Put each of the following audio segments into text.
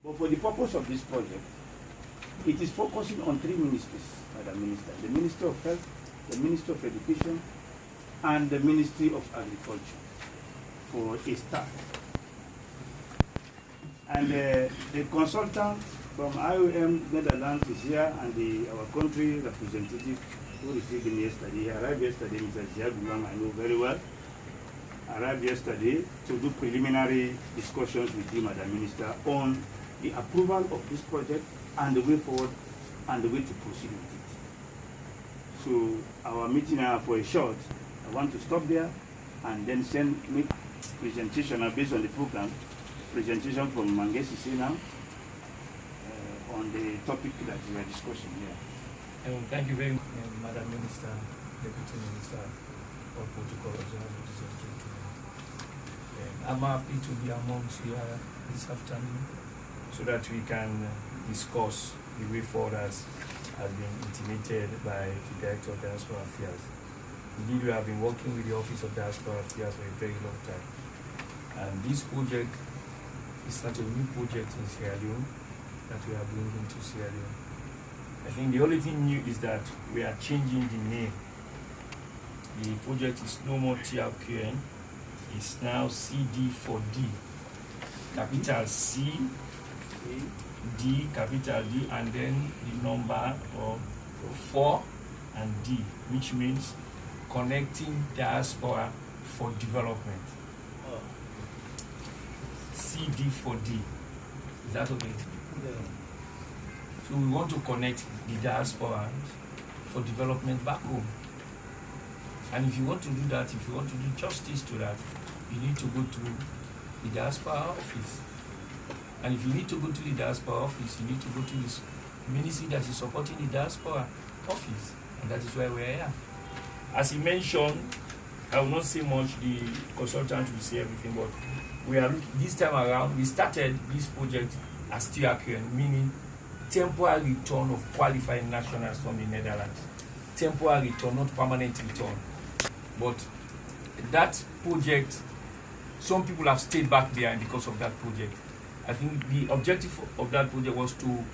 But for the purpose of this project, it is focusing on 3 ministries, Madam Minister: the Ministry of Health, the Ministry of Education, and the Ministry of Agriculture, for a start. And the consultant from IOM Netherlands is here, and our country representative who received him yesterday. He arrived yesterday, Mr. Sierra Leone, I know very well, arrived yesterday to do preliminary discussions with you, Madam Minister, on the approval of this project and the way forward and the way to proceed with it. So our meeting for a short, I want to stop there and then make presentation based on the program, presentation from Mangesi now on the topic that we are discussing here. Thank you very much, Madam Minister, Deputy Minister of Protocol Observers. I'm happy to be amongst you this afternoon so that we can discuss the way forward as has been intimated by the Director of Diaspora Affairs. Indeed, we have been working with the Office of Diaspora Affairs for a very long time. And this project is not a new project in Sierra Leone that we are bringing to Sierra Leone. I think the only thing new is that we are changing the name. The project is no more TRQN, it's now CD4D. Capital C, D, capital D, and then the number of 4 and D, which means Connecting Diaspora for Development. CD4D. Is that okay? Yeah. So we want to connect the diaspora for development back home. And if you want to do that, if you want to do justice to that, you need to go to the diaspora office. And if you need to go to the diaspora office, you need to go to this ministry that is supporting the diaspora office. And that is why we are here. As he mentioned, I will not say much, the consultant will say everything, but we are this time around, we started this project as TRQN, meaning temporary return of qualified nationals from the Netherlands. Temporary return, not permanent return. But that project, some people have stayed back behind because of that project. I think the objective of that project was to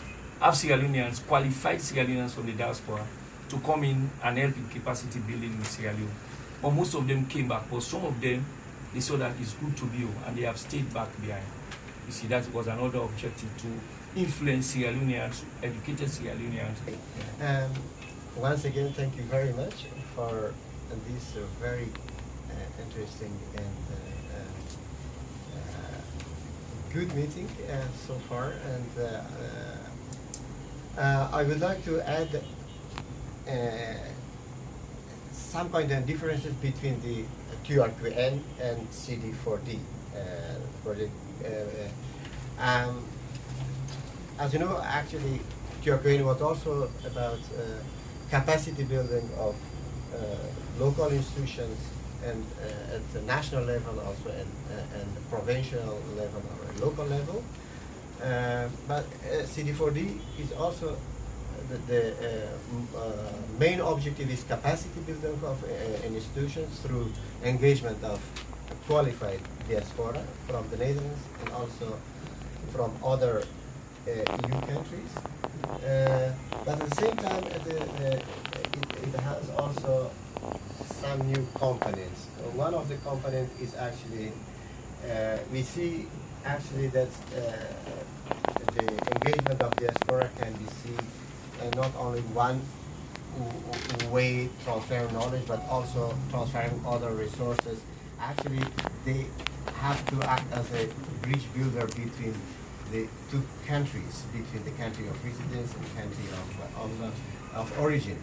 have Sierra Leoneans, qualified Sierra Leoneans from the diaspora, to come in and help in capacity building in Sierra Leone. But most of them came back, but some of them, they saw that it's good to be, and they have stayed back behind. You see, that was another objective, to influence Sierra Leoneans, educated Sierra Leoneans. Once again, thank you very much for this very interesting and good meeting so far. And I would like to add some kind of differences between the TRQN and CD4D project. As you know, actually, TRQN was also about capacity building of local institutions and at the national level also, and the provincial level or local level. But CD4D is also the main objective is capacity building of institutions through engagement of qualified diaspora from the Netherlands and also from other EU countries. But at the same time, it has also some new components. One of the components is actually, we see actually that the engagement of diaspora can be seen not only one way transferring knowledge, but also transferring other resources. Actually, they have to act as a bridge builder between the two countries, between the country of residence and country of origin.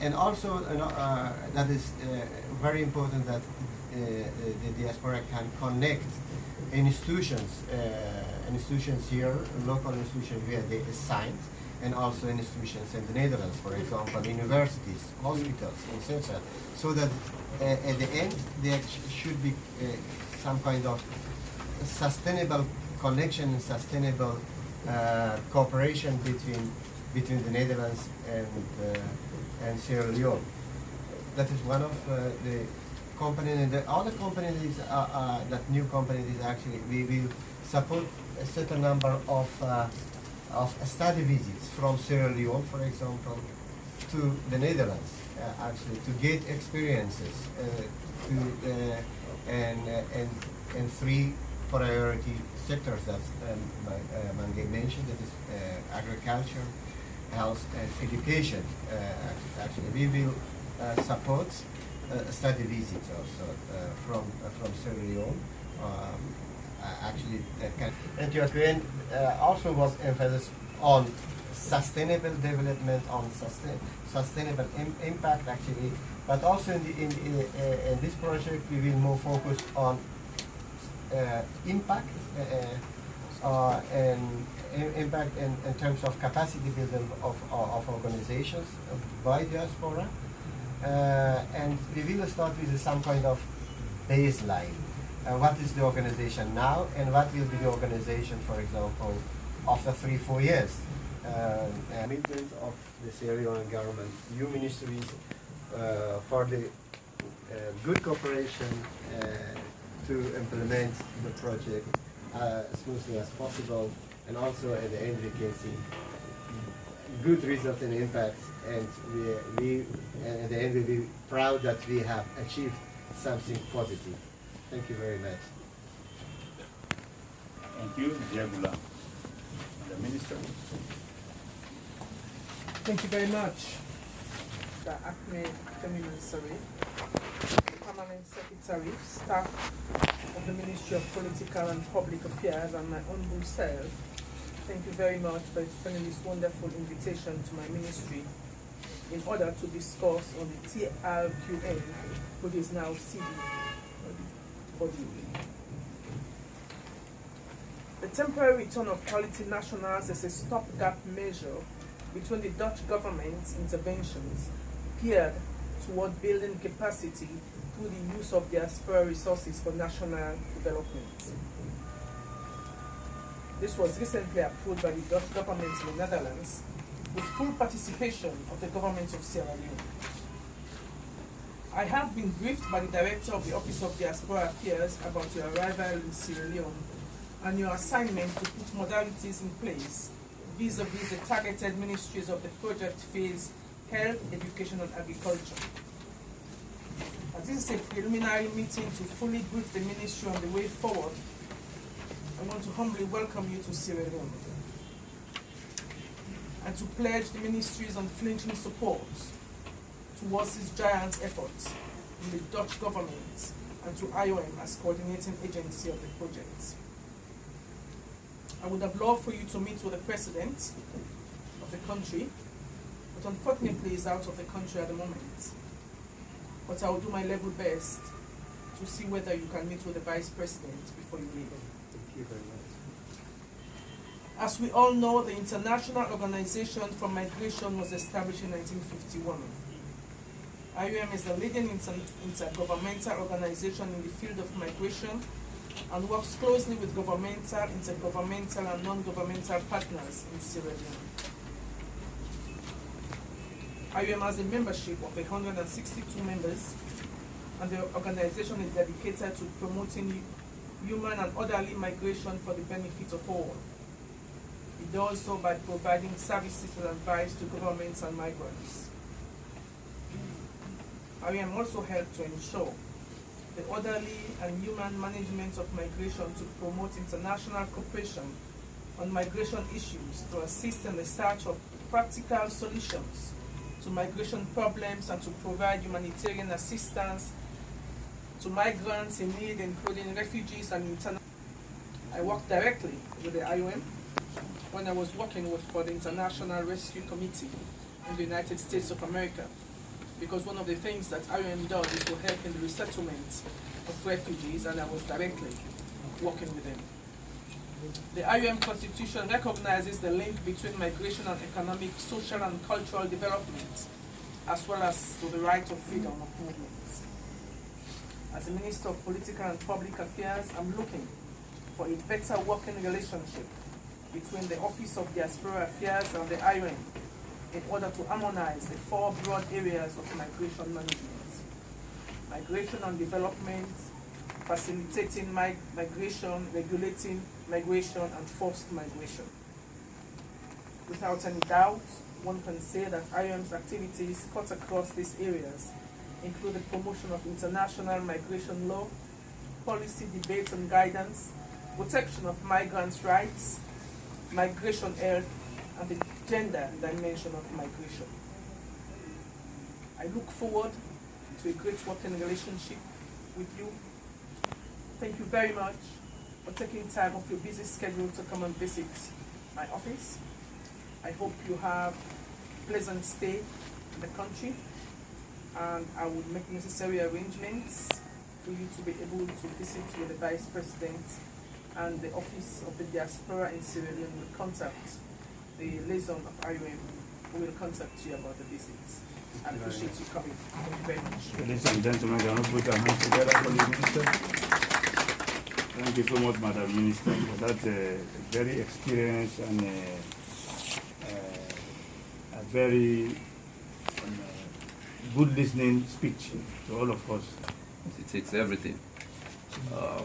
And also, that is very important that the diaspora can connect institutions here, local institutions where they assigned, and also institutions in the Netherlands, for example, universities, hospitals, etc. So that at the end there should be some kind of sustainable connection and sustainable cooperation between the Netherlands and Sierra Leone. That is one of the components. And the other component is that new component is actually we will support a certain number of study visits from Sierra Leone, for example, to the Netherlands, actually, to get experiences and three priority sectors that Mange mentioned, that is agriculture, health, and education. Actually, we will support study visits also from Sierra Leone. Actually, and TRQN also was emphasis on sustainable development, on sustainable impact actually, but also in this project we will more focus on impact and impact in terms of capacity building of organizations by diaspora, and we will start with some kind of baseline. What is the organization now, and what will be the organization, for example, after 3-4 years? Commitment of the Sierra Leone government, new ministries, for the good cooperation to implement the project as smoothly as possible, and also at the end we can see good results and impact, and we at the end we'll be proud that we have achieved something positive. Thank you very much. Thank you, Diagula. The Minister. Thank you very much, the ACME Ministry, Permanent Secretary, staff of the Ministry of Political and Public Affairs, and my humble self. Thank you very much for extending this wonderful invitation to my ministry in order to discuss on the TRQN, which is now CD4D. The temporary return of quality nationals is a stopgap measure between the Dutch government's interventions geared toward building capacity through the use of diaspora resources for national development. This was recently approved by the Dutch government in the Netherlands with full participation of the government of Sierra Leone. I have been briefed by the Director of the Office of Diaspora Affairs about your arrival in Sierra Leone and your assignment to put modalities in place vis-à-vis the targeted ministries of the project phase, health, education, and agriculture. As this is a preliminary meeting to fully brief the ministry on the way forward, I want to humbly welcome you to Sierra Leone and to pledge the ministry's unflinching support towards this giant effort in the Dutch government and to IOM as coordinating agency of the project. I would have loved for you to meet with the president of the country, but unfortunately he is out of the country at the moment. But I will do my level best to see whether you can meet with the vice president before you leave. Thank you very much. As we all know, the International Organization for Migration was established in 1951. IOM is the leading intergovernmental organization in the field of migration and works closely with governmental, intergovernmental, and non-governmental partners in Sierra Leone. IOM has a membership of 162 members, and the organization is dedicated to promoting human and orderly migration for the benefit of all. It does so by providing services and advice to governments and migrants. IOM also helps to ensure the orderly and human management of migration, to promote international cooperation on migration issues, to assist in the search of practical solutions to migration problems, and to provide humanitarian assistance to migrants in need, including refugees and international. I work directly with the IOM when I was working for the International Rescue Committee in the United States of America, because one of the things that IOM does is to help in the resettlement of refugees, and I was directly working with them. The IOM Constitution recognizes the link between migration and economic, social, and cultural development, as well as to the right of freedom of movement. As a Minister of Political and Public Affairs, I'm looking for a better working relationship between the Office of Diaspora Affairs and the IOM in order to harmonize the four broad areas of migration management: migration and development, facilitating migration, regulating migration, and forced migration. Without any doubt, one can say that IOM's activities cut across these areas, include the promotion of international migration law, policy debates and guidance, protection of migrants' rights, migration health, and the gender dimension of migration. I look forward to a great working relationship with you. Thank you very much for taking time off your busy schedule to come and visit my office. I hope you have a pleasant stay in the country, and I will make necessary arrangements for you to be able to visit with the Vice President, and the Office of the Diaspora in Sierra Leone will contact the liaison of IOM, who will contact you about the visits. I appreciate you coming. Thank you very much. Ladies and gentlemen, can we put our hands together for the Minister? Thank you so much, Madam Minister, for that very experienced and a very good listening speech to all of us. It takes everything. I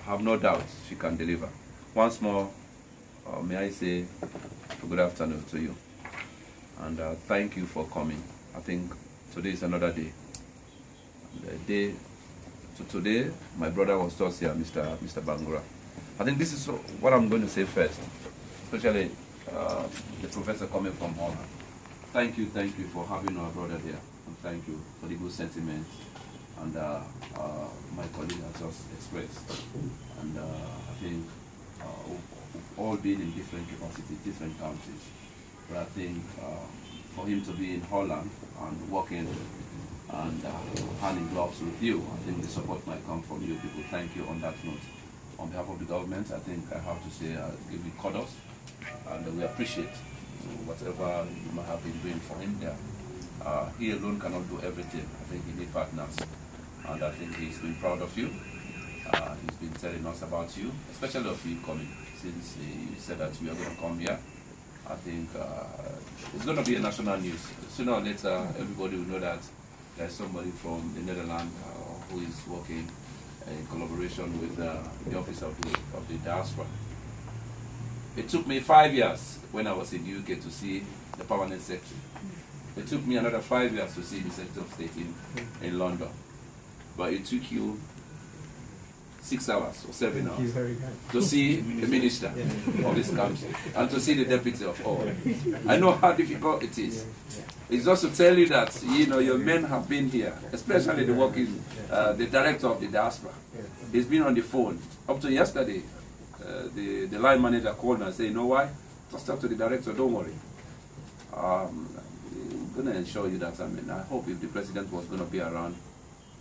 have no doubt she can deliver. Once more, may I say good afternoon to you, and thank you for coming. I think today is another day. Today, my brother was just here, Mr. Bangura. I think this is what I'm going to say first, especially the professor coming from Holland. Thank you for having our brother there, and thank you for the good sentiments and my colleague has just expressed. And I think we've all been in different capacities, different countries. But I think for him to be in Holland and working and hand in gloves with you, I think the support might come from you people. Thank you on that note. On behalf of the government, I think I have to say, give you kudos, and we appreciate whatever you might have been doing for him there. He alone cannot do everything. I think he needs partners, and I think he's been proud of you. He's been telling us about you, especially of you coming, since you said that you are going to come here. I think it's going to be a national news. Sooner or later, everybody will know that there's somebody from the Netherlands who is working in collaboration with the Office of the Diaspora. It took me 5 years when I was in the UK to see the permanent secretary. It took me another 5 years to see the Secretary of State in London. But it took you 6 hours or 7 hours to see the minister of this country and to see the deputy of all. I know how difficult it is. It's just to tell you that your men have been here, especially the director of the diaspora. He's been on the phone up to yesterday. The line manager called me and said, you know why? Just talk to the director, don't worry. I'm going to ensure you that, I hope if the president was going to be around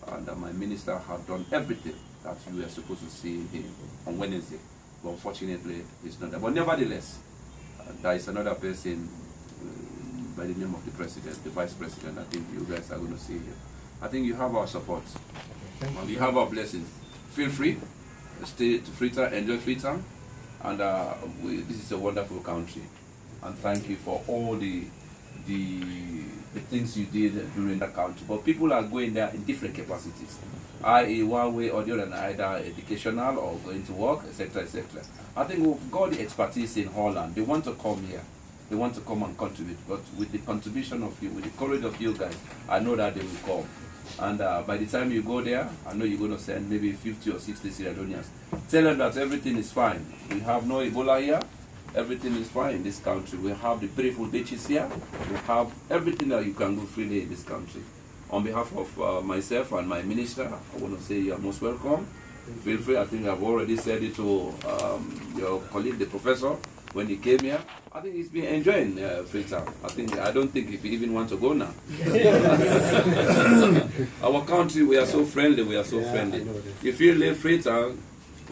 and my minister had done everything that you were supposed to see him on Wednesday. But unfortunately, he's not there. But nevertheless, there is another person by the name of the president, the vice president. I think you guys are going to see him. I think you have our support. You have our blessings. Feel free. Stay to Freetown, enjoy Freetown, and this is a wonderful country. And thank you for all the things you did during that country. But people are going there in different capacities, i.e. one way or the other, either educational or going to work, etc., etc. I think we've got the expertise in Holland. They want to come here. They want to come and contribute. But with the contribution of you, with the courage of you guys, I know that they will come. And by the time you go there, I know you're going to send maybe 50 or 60 Sierra Leoneans. Tell them that everything is fine. We have no Ebola here. Everything is fine in this country. We have the beautiful beaches here. We have everything that you can do freely in this country. On behalf of myself and my minister, I want to say you are most welcome. Feel free. I think I've already said it to your colleague, the professor, when he came here. I think he's been enjoying Freetown. I don't think if he even wants to go now. Our country, we are so friendly. We are so friendly. If you leave Freetown,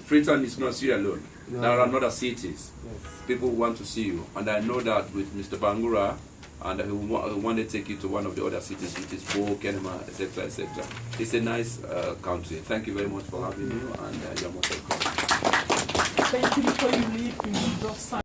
Freetown is not Sierra Leone. No. There are other cities. Yes. People want to see you, and I know that with Mr. Bangura, and he want to take you to one of the other cities, which is Bo, Kenema, etc., etc. It's a nice country. Thank you very much for having me, and you're most welcome. Thank you. Before you leave, you just